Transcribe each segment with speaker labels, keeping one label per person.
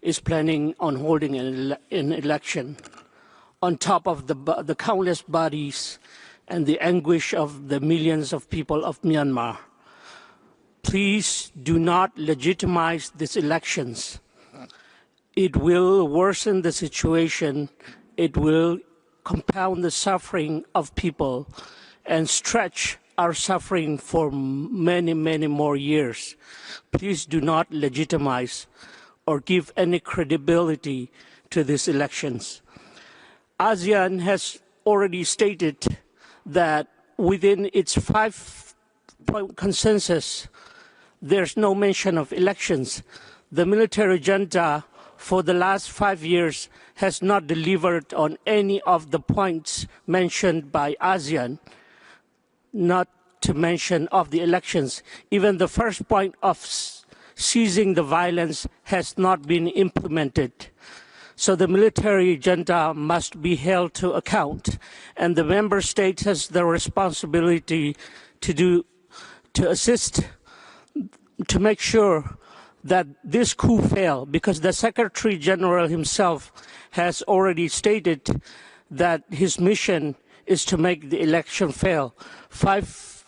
Speaker 1: is planning on holding an election, on top of the countless bodies and the anguish of the millions of people of Myanmar. Please do not legitimize these elections. It will worsen the situation. It will compound the suffering of people and stretch our suffering for many, many more years. Please do not legitimize or give any credibility to these elections. ASEAN has already stated that within its 5-point consensus, there's no mention of elections. The military junta for the last 5 years has not delivered on any of the points mentioned by ASEAN, not to mention of the elections. Even the first point of ceasing the violence has not been implemented. So the military junta must be held to account, and the member states has the responsibility to assist, to make sure that this coup fail, because the Secretary General himself has already stated that his mission is to make the election fail.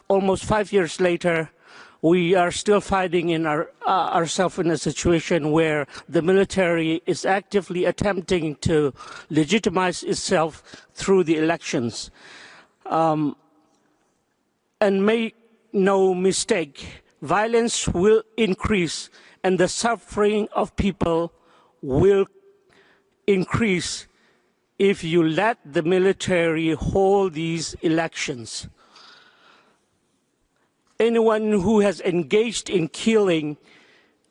Speaker 1: Almost 5 years later, we are still fighting in ourselves in a situation where the military is actively attempting to legitimize itself through the elections. And make no mistake, violence will increase and the suffering of people will increase if you let the military hold these elections. Anyone who has engaged in killing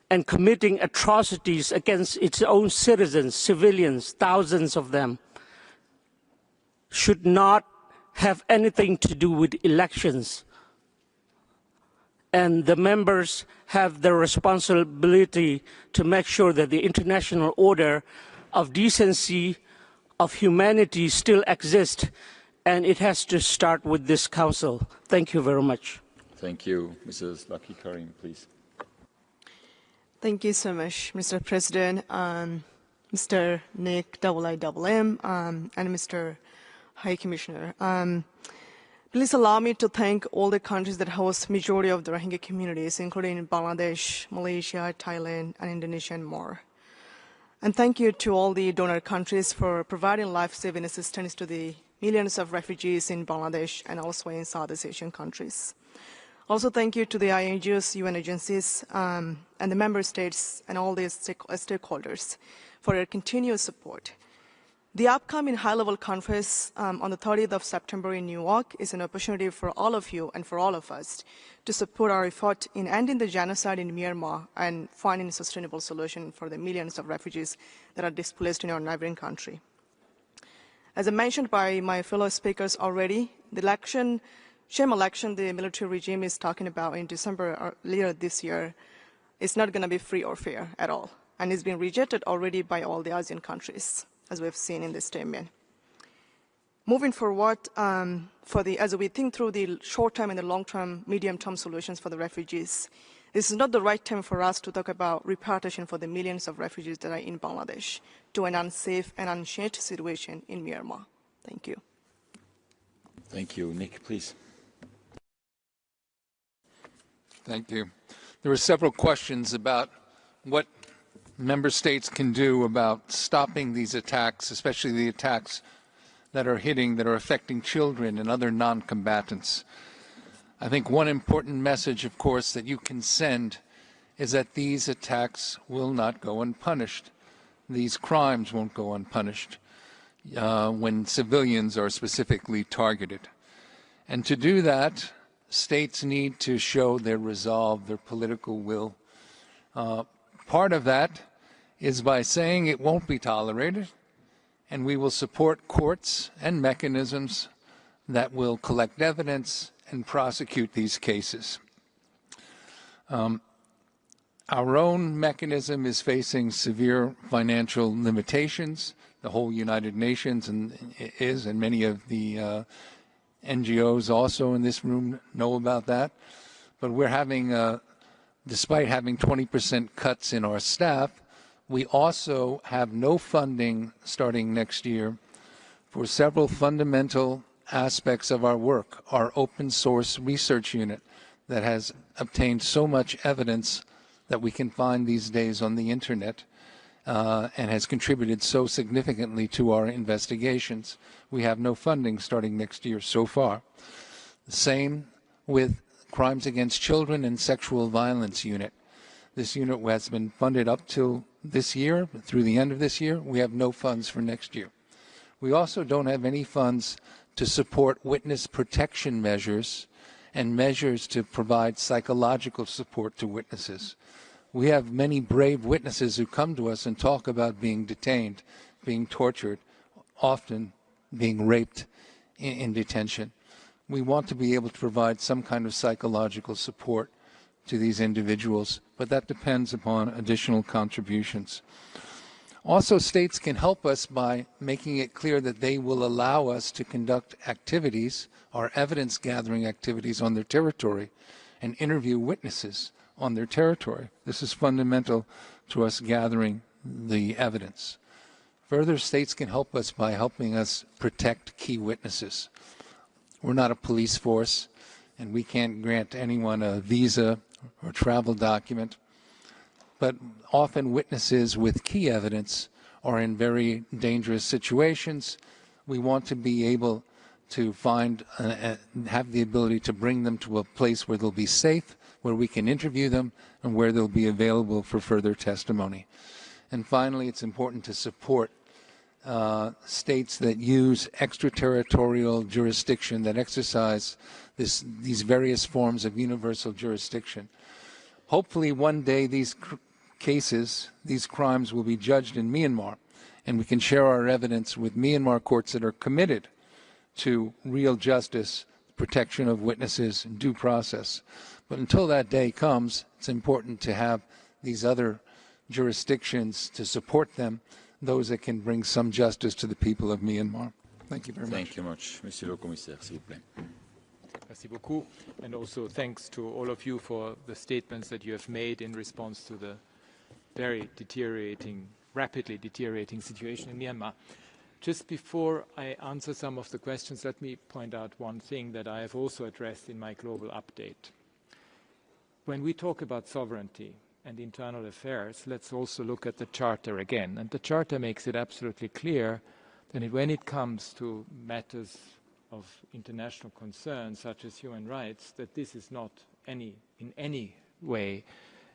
Speaker 1: and committing atrocities against its own citizens, civilians, thousands of them, should not have anything to do with elections. And the members have the responsibility to make sure that the international order of decency, of humanity still exists, and it has to start with this council. Thank you very much.
Speaker 2: Thank you. Mrs. Lucky Karim, please.
Speaker 3: Thank you so much, Mr. President, Mr. Nick IIM, and Mr. High Commissioner. Please allow me to thank all the countries that host majority of the Rohingya communities, including Bangladesh, Malaysia, Thailand, and Indonesia, and more. And thank you to all the donor countries for providing life-saving assistance to the millions of refugees in Bangladesh and also in Southeast Asian countries. Also, thank you to the INGOs, UN agencies, and the member states and all the stakeholders for your continuous support. The upcoming high-level conference on the 30th of September in New York is an opportunity for all of you and for all of us to support our effort in ending the genocide in Myanmar and finding a sustainable solution for the millions of refugees that are displaced in our neighboring country. As I mentioned by my fellow speakers already, the sham election the military regime is talking about in December or later this year is not going to be free or fair at all, and it's been rejected already by all the ASEAN countries, as we've seen in this statement. Moving forward, as we think through the short-term and the long-term, medium-term solutions for the refugees, this is not the right time for us to talk about repatriation for the millions of refugees that are in Bangladesh to an unsafe and unchanged situation in Myanmar. Thank you.
Speaker 2: Thank you. Nick, please.
Speaker 4: Thank you. There were several questions about what member states can do about stopping these attacks, especially the attacks that are affecting children and other non-combatants. I think one important message, of course, that you can send is that these attacks will not go unpunished. These crimes won't go unpunished when civilians are specifically targeted. And to do that, states need to show their resolve, their political will. Part of that is by saying it won't be tolerated, and we will support courts and mechanisms that will collect evidence and prosecute these cases. Our own mechanism is facing severe financial limitations. The whole United Nations and many of the NGOs also in this room know about that. But we're having, despite having 20% cuts in our staff, We also have no funding starting next year for several fundamental aspects of our work. Our open source research unit that has obtained so much evidence that we can find these days on the internet and has contributed so significantly to our investigations. We have no funding starting next year so far. The same with Crimes Against Children and Sexual Violence Unit. This unit has been funded up till this year, through the end of this year. We have no funds for next year. We also don't have any funds to support witness protection measures and measures to provide psychological support to witnesses. We have many brave witnesses who come to us and talk about being detained, being tortured, often being raped in detention. We want to be able to provide some kind of psychological support to these individuals, but that depends upon additional contributions. Also, states can help us by making it clear that they will allow us to conduct activities, our evidence-gathering activities on their territory, and interview witnesses on their territory. This is fundamental to us gathering the evidence. Further, states can help us by helping us protect key witnesses. We're not a police force, and we can't grant anyone a visa or travel document. But often witnesses with key evidence are in very dangerous situations. We want to be able to find, have the ability to bring them to a place where they'll be safe, where we can interview them, and where they'll be available for further testimony. And finally, it's important to support states that use extraterritorial jurisdiction, that exercise these various forms of universal jurisdiction. Hopefully one day these cases, these crimes will be judged in Myanmar, and we can share our evidence with Myanmar courts that are committed to real justice, protection of witnesses, and due process. But until that day comes, it's important to have these other jurisdictions to support them, those that can bring some justice to the people of Myanmar. Thank you very much.
Speaker 2: Thank you much. Monsieur le Commissaire, s'il vous plaît.
Speaker 5: Merci beaucoup. And also thanks to all of you for the statements that you have made in response to the very rapidly deteriorating situation in Myanmar. Just before I answer some of the questions, let me point out one thing that I have also addressed in my global update. When we talk about sovereignty and internal affairs, let's also look at the Charter again. And the Charter makes it absolutely clear that when it comes to matters of international concern, such as human rights, that this is not in any way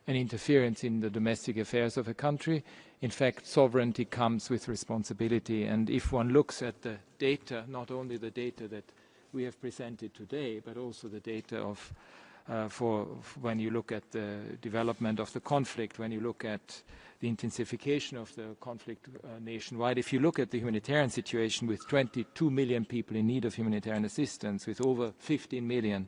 Speaker 5: an interference in the domestic affairs of a country. In fact, sovereignty comes with responsibility. And if one looks at the data, not only the data that we have presented today, but also the data of when you look at the development of the conflict, when you look at the intensification of the conflict nationwide, if you look at the humanitarian situation with 22 million people in need of humanitarian assistance, with over 15 million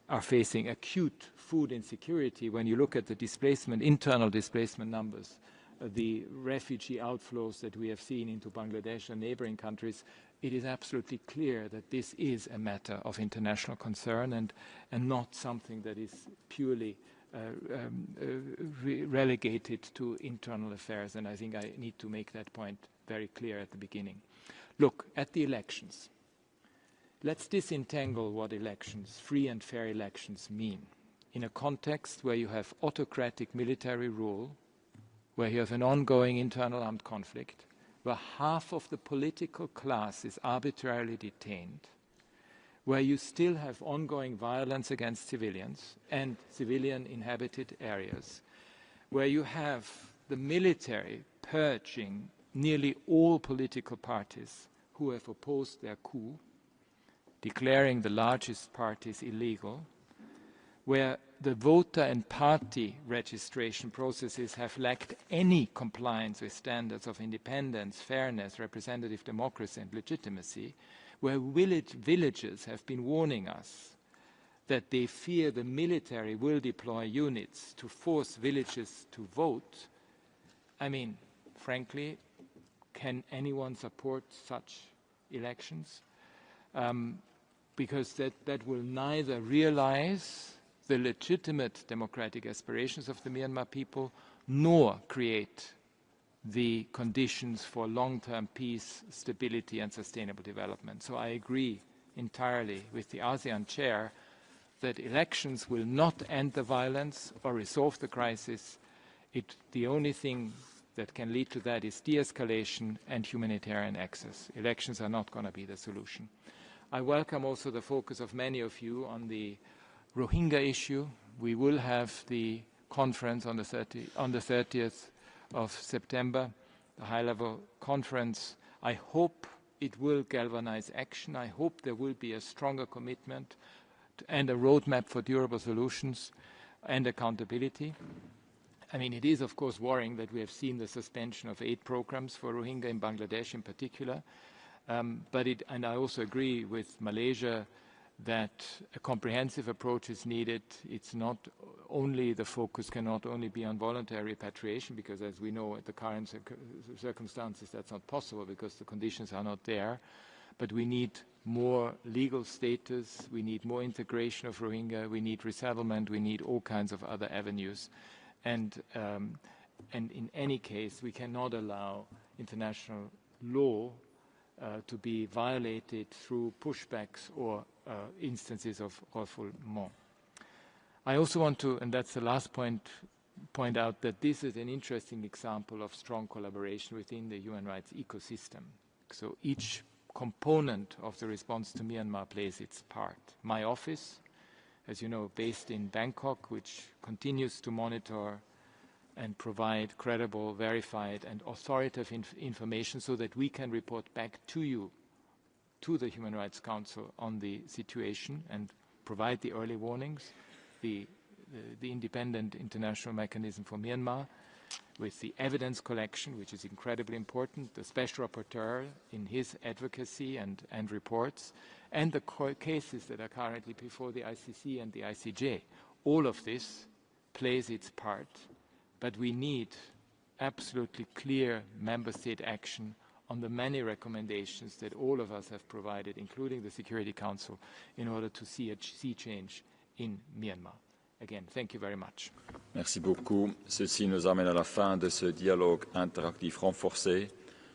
Speaker 5: are facing acute food insecurity, when you look at the displacement, internal displacement numbers, the refugee outflows that we have seen into Bangladesh and neighboring countries, it is absolutely clear that this is a matter of international concern and not something that is purely relegated to internal affairs. And I think I need to make that point very clear at the beginning. Look, at the elections, let's disentangle what elections, free and fair elections, mean. In a context where you have autocratic military rule, where you have an ongoing internal armed conflict, where half of the political class is arbitrarily detained, where you still have ongoing violence against civilians and civilian inhabited areas, where you have the military purging nearly all political parties who have opposed their coup, declaring the largest parties illegal, where the voter and party registration processes have lacked any compliance with standards of independence, fairness, representative democracy and legitimacy, where villagers have been warning us that they fear the military will deploy units to force villagers to vote. I mean, frankly, can anyone support such elections? Because that will neither realize the legitimate democratic aspirations of the Myanmar people, nor create the conditions for long-term peace, stability and sustainable development. So I agree entirely with the ASEAN chair that elections will not end the violence or resolve the crisis. The only thing that can lead to that is de-escalation and humanitarian access. Elections are not going to be the solution. I welcome also the focus of many of you on the Rohingya issue. We will have the conference on the 30th of September, the high-level conference. I hope it will galvanize action. I hope there will be a stronger commitment and a roadmap for durable solutions and accountability. I mean, it is, of course, worrying that we have seen the suspension of aid programs for Rohingya in Bangladesh in particular. And I also agree with Malaysia that a comprehensive approach is needed. It's not only, the focus cannot only be on voluntary repatriation, because as we know, at the current circumstances, that's not possible because the conditions are not there. But we need more legal status, we need more integration of Rohingya, we need resettlement, we need all kinds of other avenues. And in any case, we cannot allow international law to be violated through pushbacks or instances of refoulement. I also want to, and that's the last point out that this is an interesting example of strong collaboration within the human rights ecosystem. So each component of the response to Myanmar plays its part. My office, as you know, based in Bangkok, which continues to monitor and provide credible, verified and authoritative information so that we can report back to you, to the Human Rights Council on the situation and provide the early warnings, the independent international mechanism for Myanmar, with the evidence collection, which is incredibly important, the special rapporteur in his advocacy and reports, and the cases that are currently before the ICC and the ICJ. All of this plays its part, but we need absolutely clear member state action on the many recommendations that all of us have provided, including the Security Council, in order to see a sea change in Myanmar. Again, thank you very much.
Speaker 2: Merci beaucoup. Ceci nous amène à la fin de ce dialogue interactif renforcé.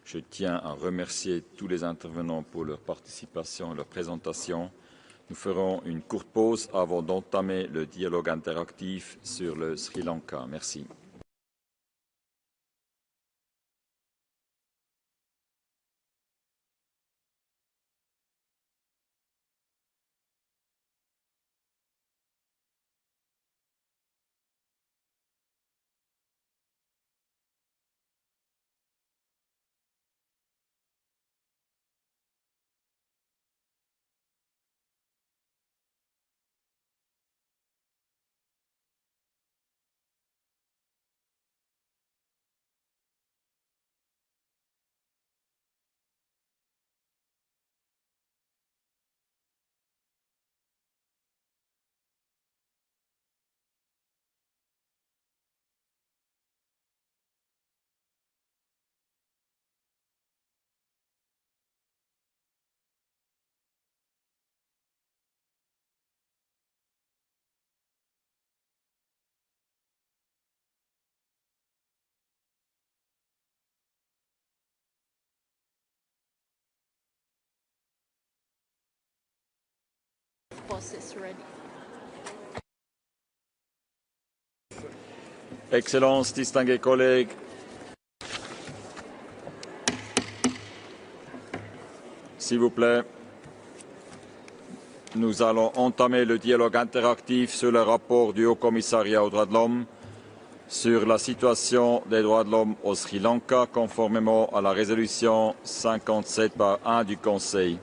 Speaker 2: Je tiens à remercier tous les intervenants pour leur participation et leur présentation. Nous ferons une courte pause avant d'entamer le dialogue interactif sur le Sri Lanka. Merci.
Speaker 6: Is ready.
Speaker 2: Excellences, distingués collègues, s'il vous plaît, nous allons entamer le dialogue interactif sur le rapport du Haut-Commissariat aux droits de l'homme sur la situation des droits de l'homme au Sri Lanka, conformément à la résolution 57/1 du Conseil.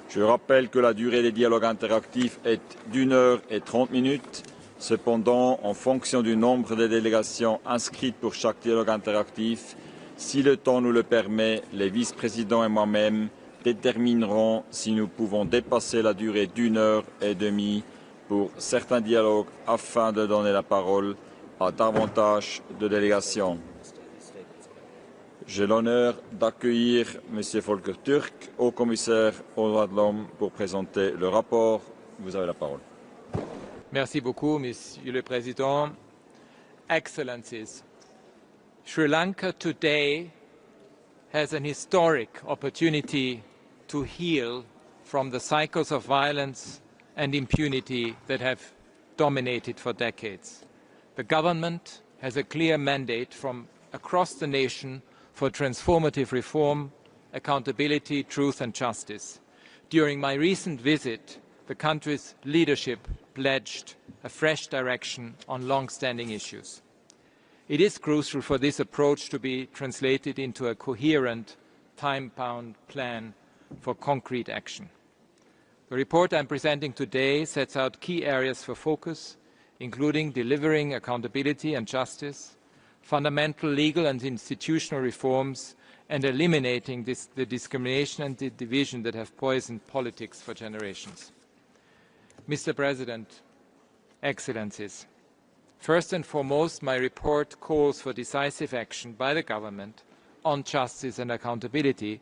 Speaker 2: Je rappelle que la durée des dialogues interactifs est d'1 heure et 30 minutes. Cependant, en fonction du nombre de délégations inscrites pour chaque dialogue interactif, si le temps nous le permet, les vice-présidents et moi-même détermineront si nous pouvons dépasser la durée d'1 heure et demie pour certains dialogues afin de donner la parole à davantage de délégations. J'ai l'honneur d'accueillir M. Volker Türk, haut-commissaire aux droits de l'homme, pour présenter le rapport. Vous avez la parole.
Speaker 5: Merci beaucoup, Monsieur le Président. Excellencies, Sri Lanka today has an historic opportunity to heal from the cycles of violence and impunity that have dominated for decades. The government has a clear mandate from across the nation for transformative reform, accountability, truth and justice. During my recent visit, the country's leadership pledged a fresh direction on long-standing issues. It is crucial for this approach to be translated into a coherent, time-bound plan for concrete action. The report I am presenting today sets out key areas for focus, including delivering accountability and justice, fundamental legal and institutional reforms, and eliminating the discrimination and the division that have poisoned politics for generations. Mr. President, Excellencies, first and foremost, my report calls for decisive action by the government on justice and accountability,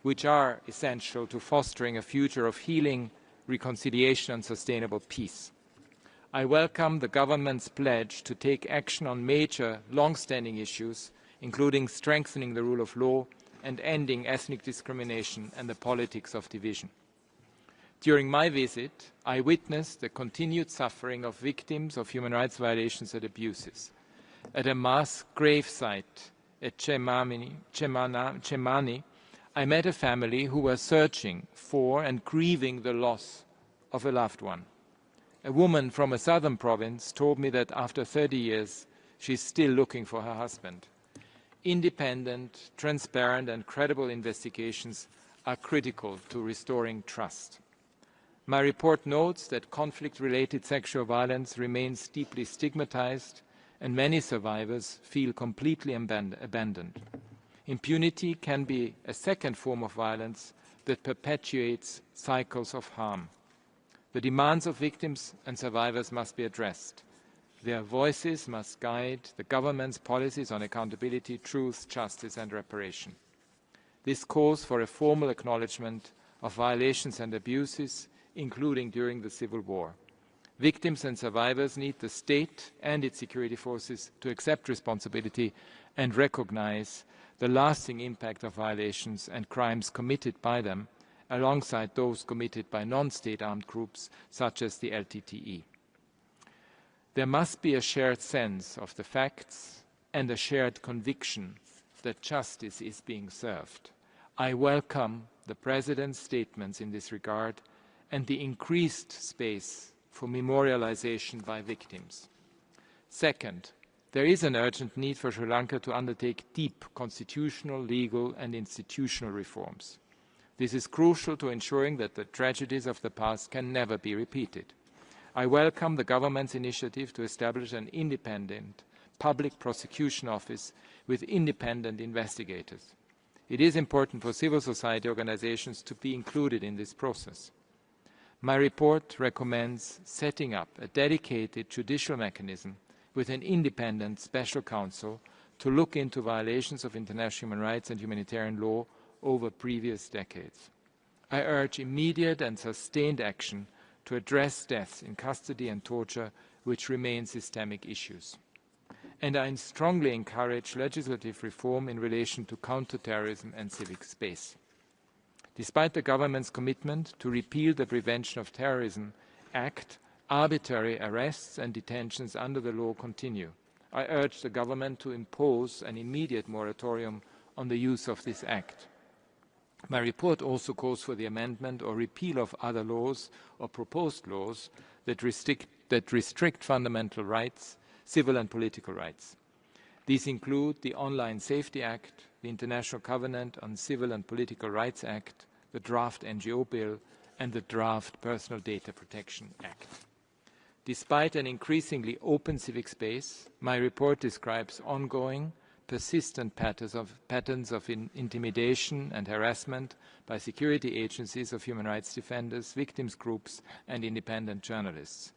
Speaker 5: which are essential to fostering a future of healing, reconciliation and sustainable peace. I welcome the government's pledge to take action on major, long-standing issues, including strengthening the rule of law and ending ethnic discrimination and the politics of division. During my visit, I witnessed the continued suffering of victims of human rights violations and abuses. At a mass gravesite at Chemani, I met a family who were searching for and grieving the loss of a loved one. A woman from a southern province told me that after 30 years, she is still looking for her husband. Independent, transparent and credible investigations are critical to restoring trust. My report notes that conflict-related sexual violence remains deeply stigmatized and many survivors feel completely abandoned. Impunity can be a second form of violence that perpetuates cycles of harm. The demands of victims and survivors must be addressed. Their voices must guide the government's policies on accountability, truth, justice and reparation. This calls for a formal acknowledgement of violations and abuses, including during the civil war. Victims and survivors need the state and its security forces to accept responsibility and recognize the lasting impact of violations and crimes committed by them, alongside those committed by non-state armed groups such as the LTTE. There must be a shared sense of the facts and a shared conviction that justice is being served. I welcome the President's statements in this regard and the increased space for memorialization by victims. Second, there is an urgent need for Sri Lanka to undertake deep constitutional, legal and institutional reforms. This is crucial to ensuring that the tragedies of the past can never be repeated. I welcome the government's initiative to establish an independent public prosecution office with independent investigators. It is important for civil society organizations to be included in this process. My report recommends setting up a dedicated judicial mechanism with an independent special counsel to look into violations of international human rights and humanitarian law over previous decades. I urge immediate and sustained action to address deaths in custody and torture, which remain systemic issues. And I strongly encourage legislative reform in relation to counter-terrorism and civic space. Despite the government's commitment to repeal the Prevention of Terrorism Act, arbitrary arrests and detentions under the law continue. I urge the government to impose an immediate moratorium on the use of this act. My report also calls for the amendment or repeal of other laws or proposed laws that restrict fundamental rights, civil and political rights. These include the Online Safety Act, the International Covenant on Civil and Political Rights Act, the draft NGO Bill, and the draft Personal Data Protection Act. Despite an increasingly open civic space, my report describes ongoing, persistent patterns of intimidation and harassment by security agencies of human rights defenders, victims groups, and independent journalists.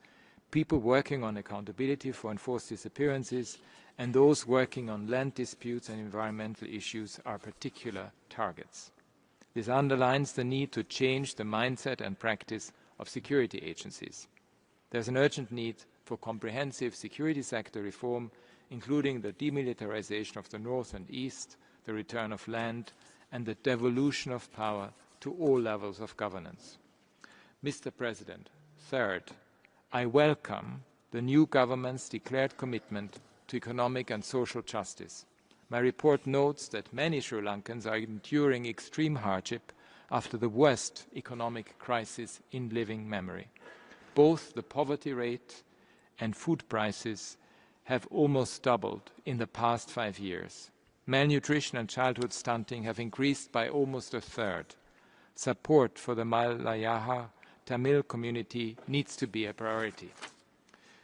Speaker 5: People working on accountability for enforced disappearances and those working on land disputes and environmental issues are particular targets. This underlines the need to change the mindset and practice of security agencies. There is an urgent need for comprehensive security sector reform, including the demilitarization of the north and east, the return of land, and the devolution of power to all levels of governance. Mr. President, third, I welcome the new government's declared commitment to economic and social justice. My report notes that many Sri Lankans are enduring extreme hardship after the worst economic crisis in living memory. Both the poverty rate and food prices have almost doubled in the past 5 years. Malnutrition and childhood stunting have increased by almost a third. Support for the Malayaha Tamil community needs to be a priority.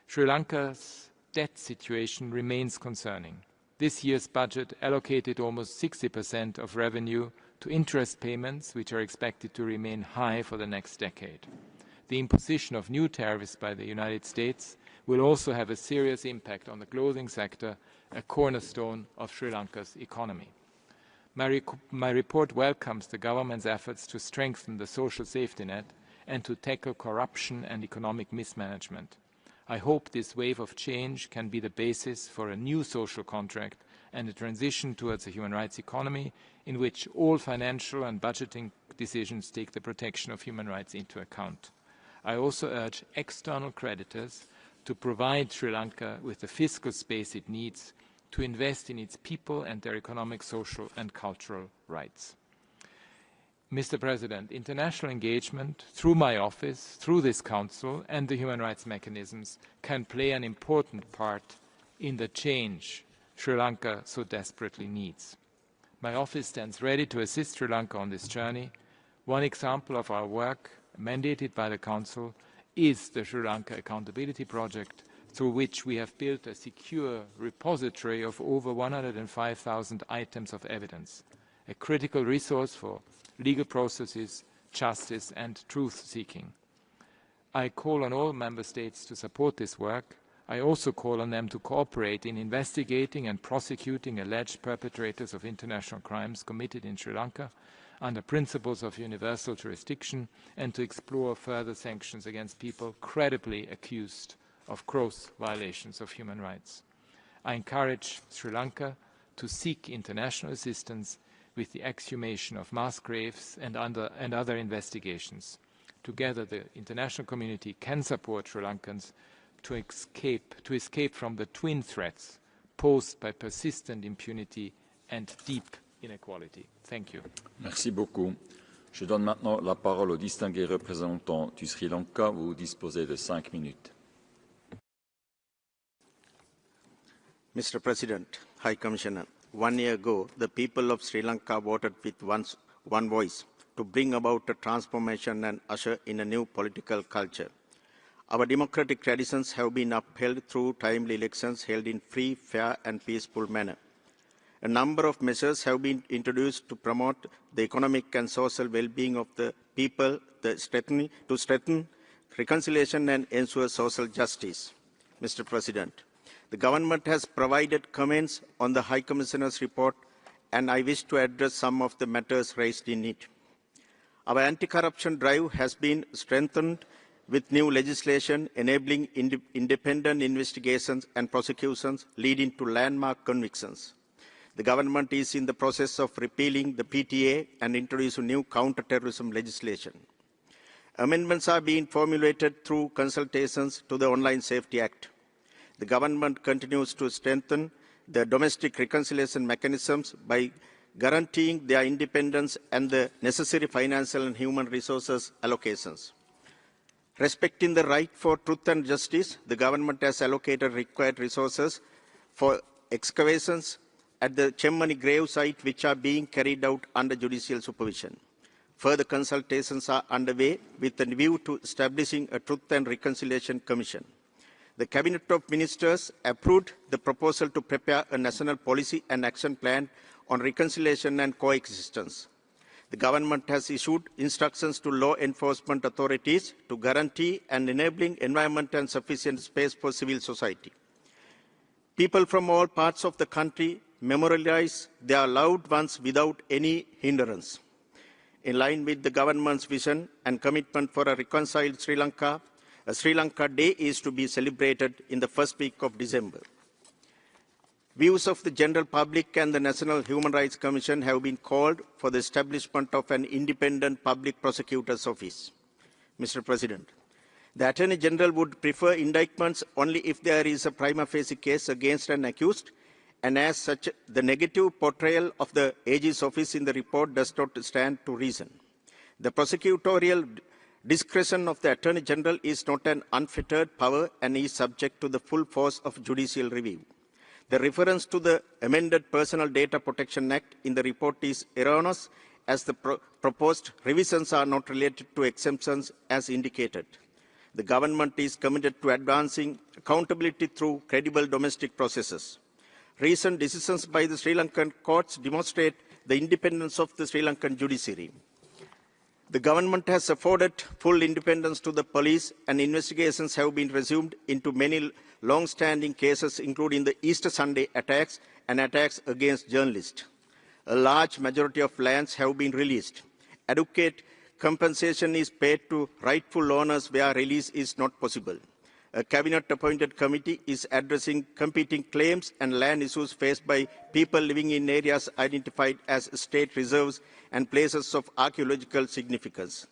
Speaker 5: Sri Lanka's debt situation remains concerning. This year's budget allocated almost 60% of revenue to interest payments, which are expected to remain high for the next decade. The imposition of new tariffs by the United States will also have a serious impact on the clothing sector, a cornerstone of Sri Lanka's economy. My report welcomes the government's efforts to strengthen the social safety net and to tackle corruption and economic mismanagement. I hope this wave of change can be the basis for a new social contract and a transition towards a human rights economy in which all financial and budgeting decisions take the protection of human rights into account. I also urge external creditors to provide Sri Lanka with the fiscal space it needs to invest in its people and their economic, social and cultural rights. Mr. President, international engagement through my office, through this Council and the human rights mechanisms can play an important part in the change Sri Lanka so desperately needs. My office stands ready to assist Sri Lanka on this journey. One example of our work, mandated by the Council, is the Sri Lanka Accountability Project, through which we have built a secure repository of over 105,000 items of evidence, a critical resource for legal processes, justice and truth-seeking. I call on all Member States to support this work. I also call on them to cooperate in investigating and prosecuting alleged perpetrators of international crimes committed in Sri Lanka under principles of universal jurisdiction and to explore further sanctions against people credibly accused of gross violations of human rights. I encourage Sri Lanka to seek international assistance with the exhumation of mass graves and other investigations. Together, the international community can support Sri Lankans to escape from the twin threats posed by persistent impunity and deep inequality. Thank you.
Speaker 2: Merci beaucoup. Je donne maintenant la parole au distingué représentant du Sri Lanka. Vous disposez de 5 minutes.
Speaker 6: Mr. President, High Commissioner, 1 year ago, the people of Sri Lanka voted with one voice to bring about a transformation and usher in a new political culture. Our democratic traditions have been upheld through timely elections held in free, fair and peaceful manner. A number of measures have been introduced to promote the economic and social well-being of the people, to strengthen reconciliation and ensure social justice. Mr. President, the government has provided comments on the High Commissioner's report, and I wish to address some of the matters raised in it. Our anti-corruption drive has been strengthened with new legislation enabling independent investigations and prosecutions leading to landmark convictions. The government is in the process of repealing the PTA and introducing new counter-terrorism legislation. Amendments are being formulated through consultations to the Online Safety Act. The government continues to strengthen the domestic reconciliation mechanisms by guaranteeing their independence and the necessary financial and human resources allocations. Respecting the right for truth and justice, the government has allocated required resources for excavations at the Chemmani grave site, which are being carried out under judicial supervision. Further consultations are underway with a view to establishing a Truth and Reconciliation Commission. The Cabinet of Ministers approved the proposal to prepare a national policy and action plan on reconciliation and coexistence. The government has issued instructions to law enforcement authorities to guarantee and enabling environment and sufficient space for civil society. People from all parts of the country memorialize their loved ones without any hindrance. In line with the government's vision and commitment for a reconciled Sri Lanka, a Sri Lanka Day is to be celebrated in the first week of December. Views of the general public and the National Human Rights Commission have been called for the establishment of an independent public prosecutor's office. Mr. President, the Attorney General would prefer indictments only if there is a prima facie case against an accused, and as such, the negative portrayal of the AG's office in the report does not stand to reason. The prosecutorial discretion of the Attorney General is not an unfettered power and is subject to the full force of judicial review. The reference to the amended Personal Data Protection Act in the report is erroneous, as the proposed revisions are not related to exemptions as indicated. The government is committed to advancing accountability through credible domestic processes. Recent decisions by the Sri Lankan courts demonstrate the independence of the Sri Lankan judiciary. The government has afforded full independence to the police, and investigations have been resumed into many long-standing cases, including the Easter Sunday attacks and attacks against journalists. A large majority of lands have been released. Adequate compensation is paid to rightful owners where release is not possible. A cabinet-appointed committee is addressing competing claims and land issues faced by people living in areas identified as state reserves and places of archaeological significance.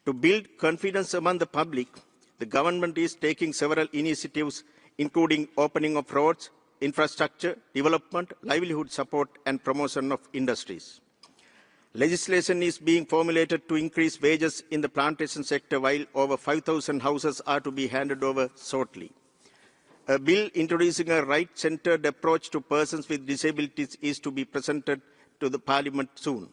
Speaker 6: To build confidence among the public, the government is taking several initiatives, including opening of roads, infrastructure, development, livelihood support, and promotion of industries. Legislation is being formulated to increase wages in the plantation sector, while over 5,000 houses are to be handed over shortly. A bill introducing a right-centered approach to persons with disabilities is to be presented to the Parliament soon.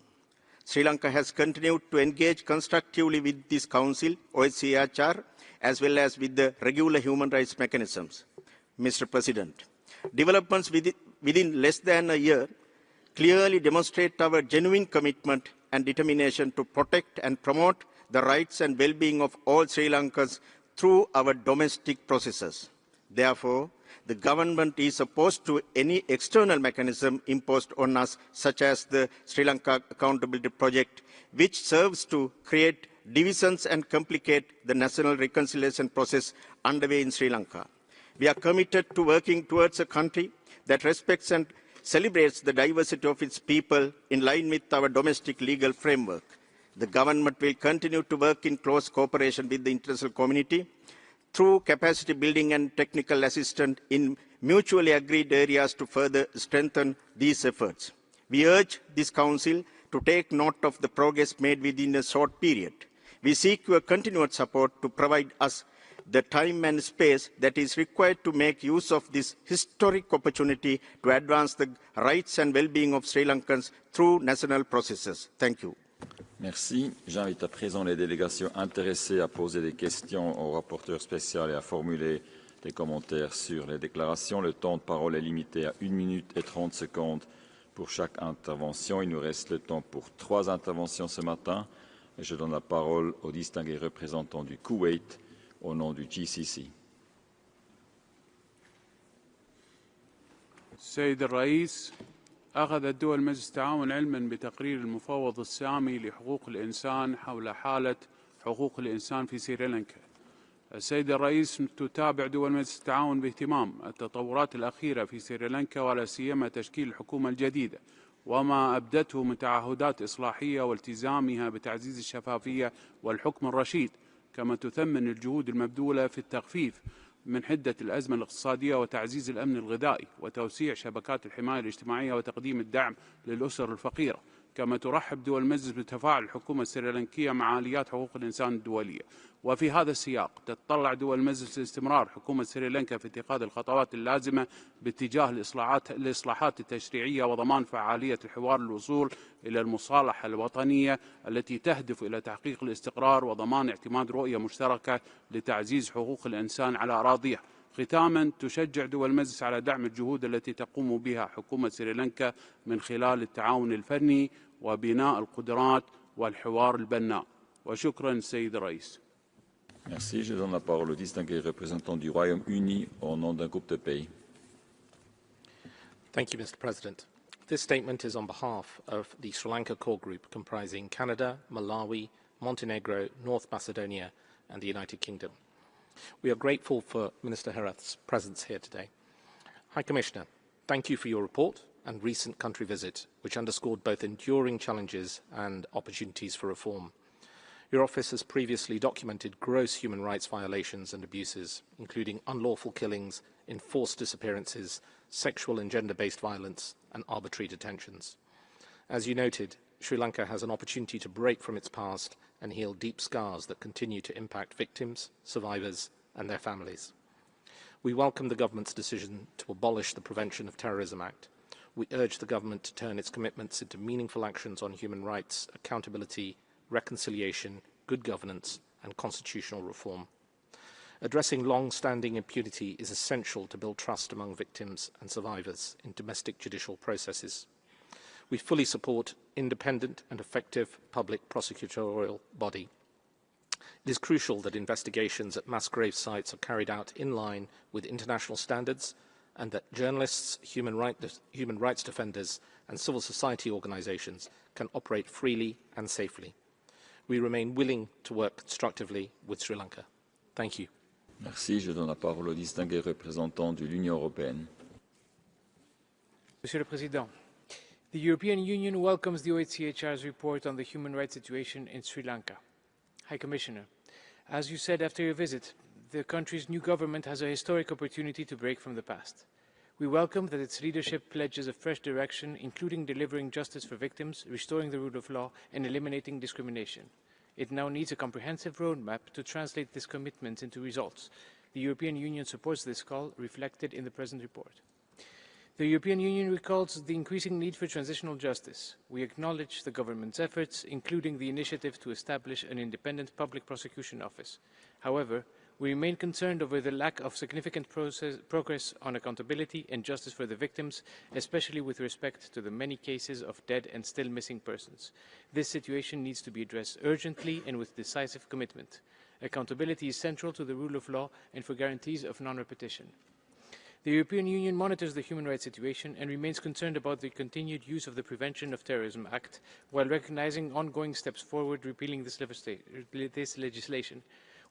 Speaker 6: Sri Lanka has continued to engage constructively with this Council, OHCHR, as well as with the regular human rights mechanisms. Mr. President, developments within less than a year clearly demonstrate our genuine commitment and determination to protect and promote the rights and well-being of all Sri Lankans through our domestic processes. Therefore, the government is opposed to any external mechanism imposed on us, such as the Sri Lanka Accountability Project, which serves to create divisions and complicate the national reconciliation process underway in Sri Lanka. We are committed to working towards a country that respects and celebrates the diversity of its people in line with our domestic legal framework. The government will continue to work in close cooperation with the international community through capacity building and technical assistance in mutually agreed areas to further strengthen these efforts. We urge this Council to take note of the progress made within a short period. We seek your continued support to provide us the time and space that is required to make use of this historic opportunity to advance the rights and well-being of Sri Lankans through national processes. Thank you.
Speaker 2: Merci. J'invite à présent les délégations intéressées à poser des questions au rapporteur spécial et à formuler des commentaires sur les déclarations. Le temps de parole est limité à 1 minute et 30 secondes pour chaque intervention. Il nous reste le temps pour 3 interventions ce matin. Et je donne la parole au distingué représentant du Koweït au nom du GCC.
Speaker 7: السيد الرئيس، أخذت دول مجلس التعاون علما بتقرير المفوض السامي لحقوق الإنسان حول حالة حقوق الإنسان في سريلانكا. السيد الرئيس، تتابع دول مجلس التعاون باهتمام التطورات الأخيرة في سريلانكا، ولا سيما تشكيل الحكومة الجديدة وما أبدته من تعهدات إصلاحية والتزامها بتعزيز الشفافية والحكم الرشيد، كما تثمن الجهود المبذولة في التخفيف من حدة الأزمة الاقتصادية وتعزيز الأمن الغذائي وتوسيع شبكات الحماية الاجتماعية وتقديم الدعم للأسر الفقيرة. كما ترحب دول المجلس بتفاعل الحكومة السريلانكية مع آليات حقوق الإنسان الدولية. وفي هذا السياق تتطلع دول المجلس لاستمرار حكومة سريلانكا في اتخاذ الخطوات اللازمة باتجاه الإصلاحات التشريعية وضمان فعالية الحوار للوصول إلى المصالحة الوطنية التي تهدف إلى تحقيق الاستقرار وضمان اعتماد رؤية مشتركة لتعزيز حقوق الإنسان على أراضيها. ختاما، تشجع دول المجلس على دعم الجهود التي تقوم بها حكومة سريلانكا من خلال التعاون الفني وبناء القدرات والحوار البناء. وشكرا سيد الرئيس.
Speaker 2: Merci. Je donne la parole au distingué représentant du Royaume-Uni au nom d'un groupe de pays.
Speaker 8: Thank you, Mr. President. This statement is on behalf of the Sri Lanka Core Group comprising Canada, Malawi, Montenegro, North Macedonia and the United Kingdom. We are grateful for Minister Herath's presence here today. High Commissioner, Thank you for your report and recent country visit, which underscored both enduring challenges and opportunities for reform. Your office has previously documented gross human rights violations and abuses, including unlawful killings, enforced disappearances, sexual and gender-based violence, and arbitrary detentions. As you noted, Sri Lanka has an opportunity to break from its past and heal deep scars that continue to impact victims, survivors, and their families. We welcome the government's decision to abolish the Prevention of Terrorism Act. We urge the government to turn its commitments into meaningful actions on human rights, accountability, reconciliation, good governance, and constitutional reform. Addressing long-standing impunity is essential to build trust among victims and survivors in domestic judicial processes. We fully support independent and effective public prosecutorial body. It is crucial that investigations at mass grave sites are carried out in line with international standards and that journalists, human rights defenders and civil society organisations can operate freely and safely. We remain willing to work constructively with Sri Lanka. Thank you.
Speaker 2: Merci. Je donne la parole au distingué représentant de l'Union européenne.
Speaker 5: Monsieur le Président, the European Union welcomes the OHCHR's report on the human rights situation in Sri Lanka. High Commissioner, as you said after your visit, the country's new government has a historic opportunity to break from the past. We welcome that its leadership pledges a fresh direction, including delivering justice for victims, restoring the rule of law, and eliminating discrimination. It now needs a comprehensive roadmap to translate this commitment into results. The European Union supports this call, reflected in the present report. The European Union recalls the increasing need for transitional justice. We acknowledge the government's efforts, including the initiative to establish an independent public prosecution office. However, we remain concerned over the lack of significant progress on accountability and justice for the victims, especially with respect to the many cases of dead and still missing persons. This situation needs to be addressed urgently and with decisive commitment. Accountability is central to the rule of law and for guarantees of non-repetition. The European Union monitors the human rights situation and remains concerned about the continued use of the Prevention of Terrorism Act, while recognizing ongoing steps forward repealing this legislation.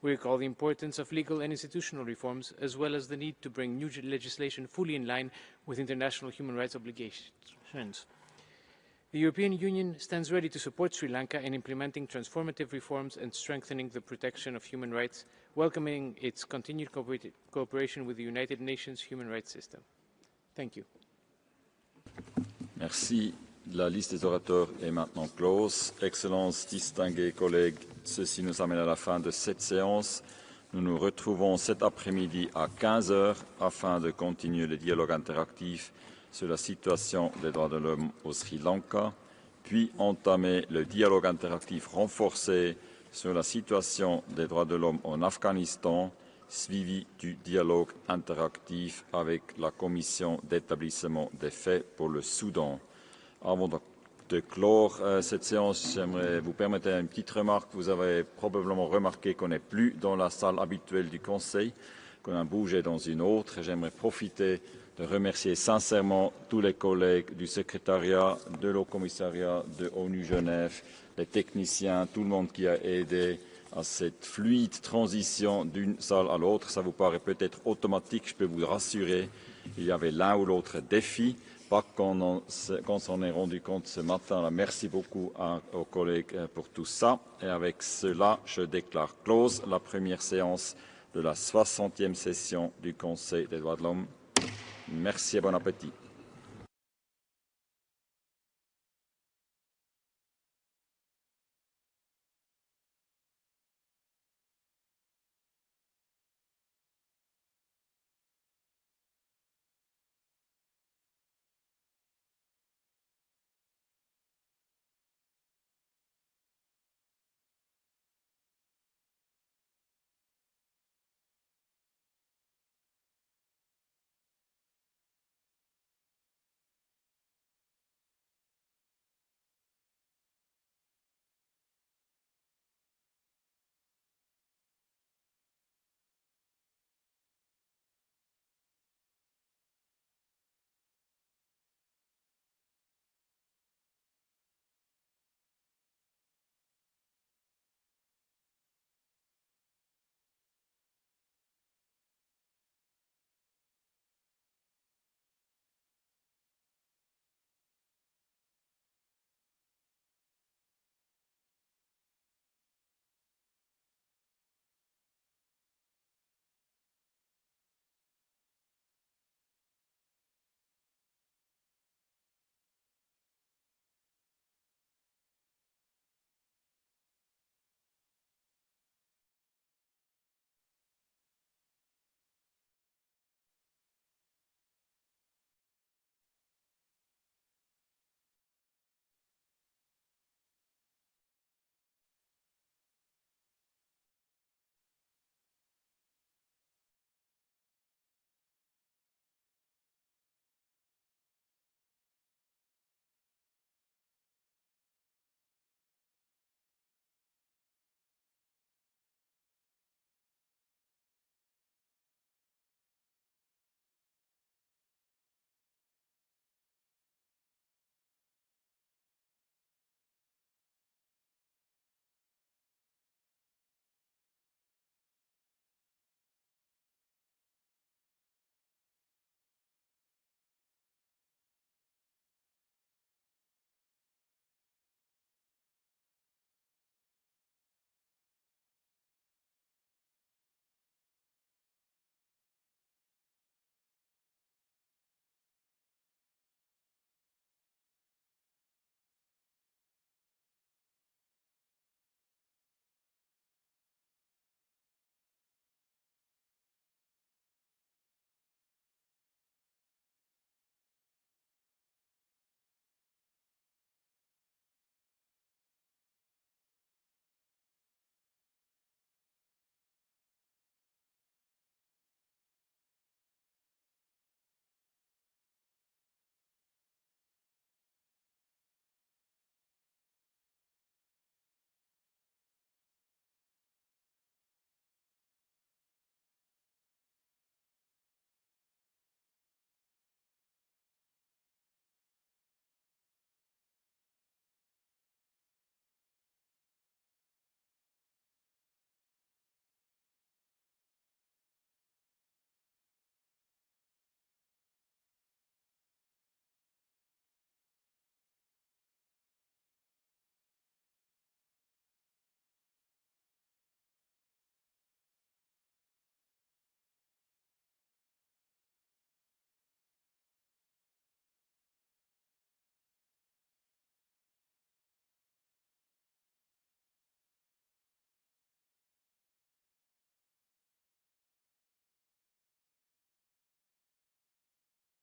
Speaker 5: We recall the importance of legal and institutional reforms, as well as the need to bring new legislation fully in line with international human rights obligations. The European Union stands ready to support Sri Lanka in implementing transformative reforms and strengthening the protection of human rights, welcoming its continued cooperation with the United Nations human rights system. Thank you.
Speaker 2: Merci. La liste des orateurs est maintenant close. Excellences, distingués collègues, ceci nous amène à la fin de cette séance. Nous nous retrouvons cet après-midi à 15 h afin de continuer le dialogue interactif sur la situation des droits de l'homme au Sri Lanka, puis entamer le dialogue interactif renforcé sur la situation des droits de l'homme en Afghanistan, suivi du dialogue interactif avec la Commission d'établissement des faits pour le Soudan. Avant de clore cette séance, j'aimerais vous permettre une petite remarque. Vous avez probablement remarqué qu'on n'est plus dans la salle habituelle du Conseil, qu'on a bougé dans une autre. J'aimerais profiter de remercier sincèrement tous les collègues du secrétariat, de l'Haut-Commissariat de ONU Genève, les techniciens, tout le monde qui a aidé à cette fluide transition d'une salle à l'autre. Ça vous paraît peut-être automatique, je peux vous rassurer, il y avait l'un ou l'autre défi. Pas qu'on s'en est rendu compte ce matin. Alors, merci beaucoup aux collègues pour tout ça. Et avec cela, je déclare close la première séance de la 60e session du Conseil des droits de l'homme. Merci et bon appétit.